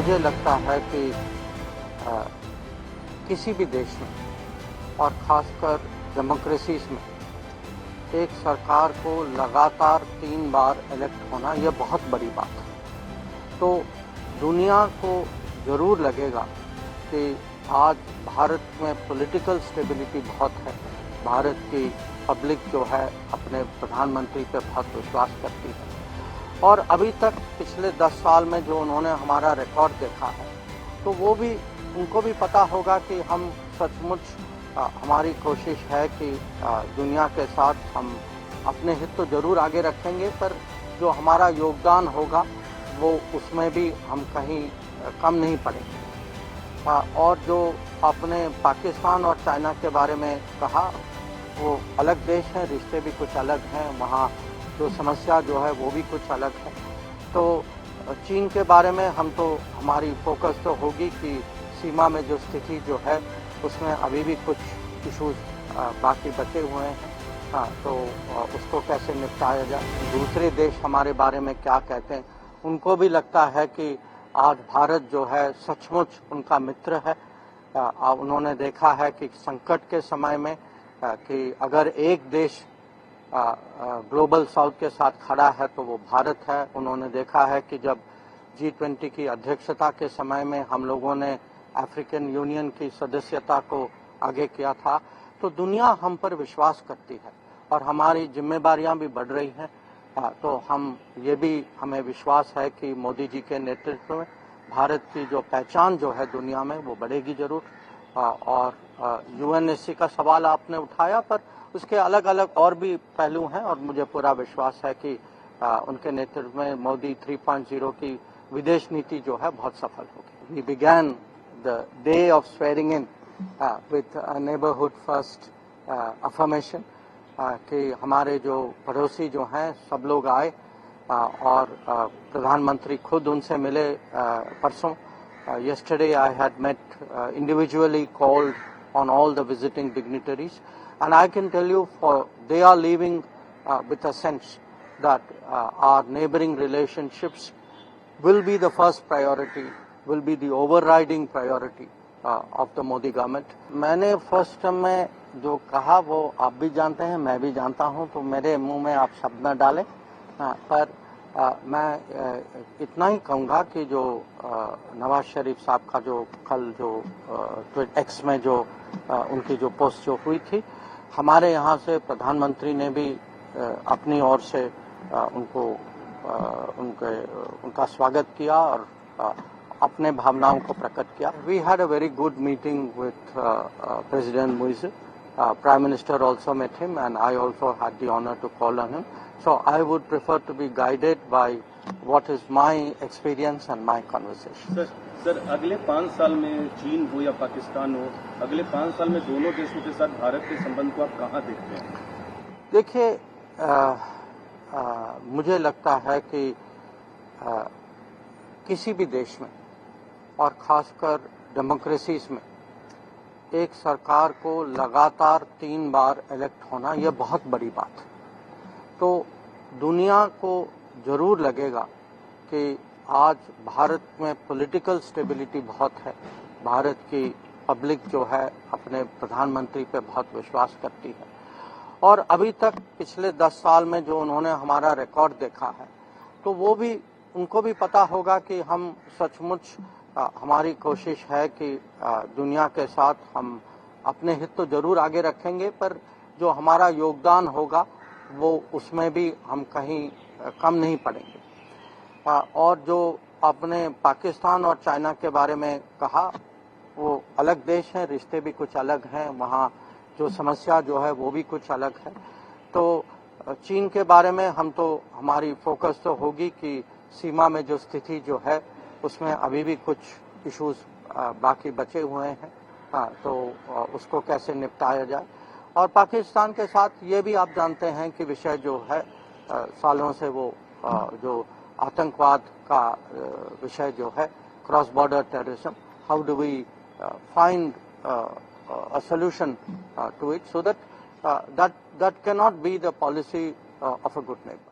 मुझे लगता है कि किसी भी देश में और ख़ासकर डेमोक्रेसीज़ में एक सरकार को लगातार 3 बार इलेक्ट होना यह बहुत बड़ी बात है। तो दुनिया को ज़रूर लगेगा कि आज भारत में पॉलिटिकल स्टेबिलिटी बहुत है। भारत की पब्लिक जो है अपने प्रधानमंत्री पे बहुत विश्वास करती है और अभी तक पिछले 10 साल में जो उन्होंने हमारा रिकॉर्ड देखा है तो वो भी उनको भी पता होगा कि हम सचमुच हमारी कोशिश है कि दुनिया के साथ हम अपने हित तो ज़रूर आगे रखेंगे, पर जो हमारा योगदान होगा वो उसमें भी हम कहीं कम नहीं पड़ेंगे। और जो आपने पाकिस्तान और चाइना के बारे में कहा, वो अलग देश हैं, रिश्ते भी कुछ अलग हैं, वहाँ जो समस्या जो है वो भी कुछ अलग है। तो चीन के बारे में हम तो हमारी फोकस तो होगी कि सीमा में जो स्थिति जो है उसमें अभी भी कुछ इशूज़ बाकी बचे हुए हैं। तो उसको कैसे निपटाया जाए। दूसरे देश हमारे बारे में क्या कहते हैं, उनको भी लगता है कि आज भारत जो है सचमुच उनका मित्र है। उन्होंने देखा है कि संकट के समय में कि अगर एक देश ग्लोबल साउथ के साथ खड़ा है तो वो भारत है। उन्होंने देखा है कि जब G20 की अध्यक्षता के समय में हम लोगों ने अफ्रीकन यूनियन की सदस्यता को आगे किया था तो दुनिया हम पर विश्वास करती है और हमारी जिम्मेदारियां भी बढ़ रही हैं। तो हमें विश्वास है कि मोदी जी के नेतृत्व में भारत की जो पहचान जो है दुनिया में वो बढ़ेगी जरूर। और UNSC का सवाल आपने उठाया, पर उसके अलग अलग और भी पहलू हैं और मुझे पूरा विश्वास है कि उनके नेतृत्व में मोदी 3.0 की विदेश नीति जो है बहुत सफल होगी। We began the day of swearing in with a neighborhood first affirmation कि हमारे जो पड़ोसी जो हैं सब लोग आए और प्रधानमंत्री खुद उनसे मिले परसों। Yesterday I had met individually called on all the visiting dignitaries, and I can tell you they are leaving with a sense that our neighboring relationships will be the first priority, will be the overriding priority of the Modi government. मैंने first term में जो कहा वो आप भी जानते हैं, मैं भी जानता हूं, तो मेरे मुंह में आप शब्द न डालें। पर मैं इतना ही कहूँगा कि जो नवाज शरीफ साहब का जो कल जो एक्स में जो उनकी जो पोस्ट जो हुई थी, हमारे यहाँ से प्रधानमंत्री ने भी अपनी ओर से उनका स्वागत किया और अपने भावनाओं को प्रकट किया। We had a very good meeting with president Muizzu. Prime Minister also met him and I also had the honor to call on him. So I would prefer to be guided by what is my experience and my conversation. Sir अगले 5 साल में चीन हो या पाकिस्तान हो, अगले 5 साल में दोनों देशों के साथ भारत के संबंध को आप कहाँ देखते हैं? देखिए, मुझे लगता है कि किसी भी देश में और खासकर डेमोक्रेसीज में एक सरकार को लगातार 3 बार इलेक्ट होना यह बहुत बड़ी बात है। तो दुनिया को ज़रूर लगेगा कि आज भारत में पॉलिटिकल स्टेबिलिटी बहुत है। भारत की पब्लिक जो है अपने प्रधानमंत्री पे बहुत विश्वास करती है और अभी तक पिछले 10 साल में जो उन्होंने हमारा रिकॉर्ड देखा है तो वो भी उनको भी पता होगा कि हम सचमुच हमारी कोशिश है कि दुनिया के साथ हम अपने हित तो ज़रूर आगे रखेंगे, पर जो हमारा योगदान होगा वो उसमें भी हम कहीं कम नहीं पड़ेंगे। और जो आपने पाकिस्तान और चाइना के बारे में कहा, वो अलग देश हैं, रिश्ते भी कुछ अलग हैं, वहाँ जो समस्या जो है वो भी कुछ अलग है। तो चीन के बारे में हम तो हमारी फोकस तो होगी कि सीमा में जो स्थिति जो है उसमें अभी भी कुछ इश्यूज बाकी बचे हुए हैं। तो उसको कैसे निपटाया जाए। और पाकिस्तान के साथ ये भी आप जानते हैं कि विषय जो है सालों से वो जो आतंकवाद का विषय जो है, cross border terrorism, how do we find a solution to it so that that cannot be the policy of a good neighbor.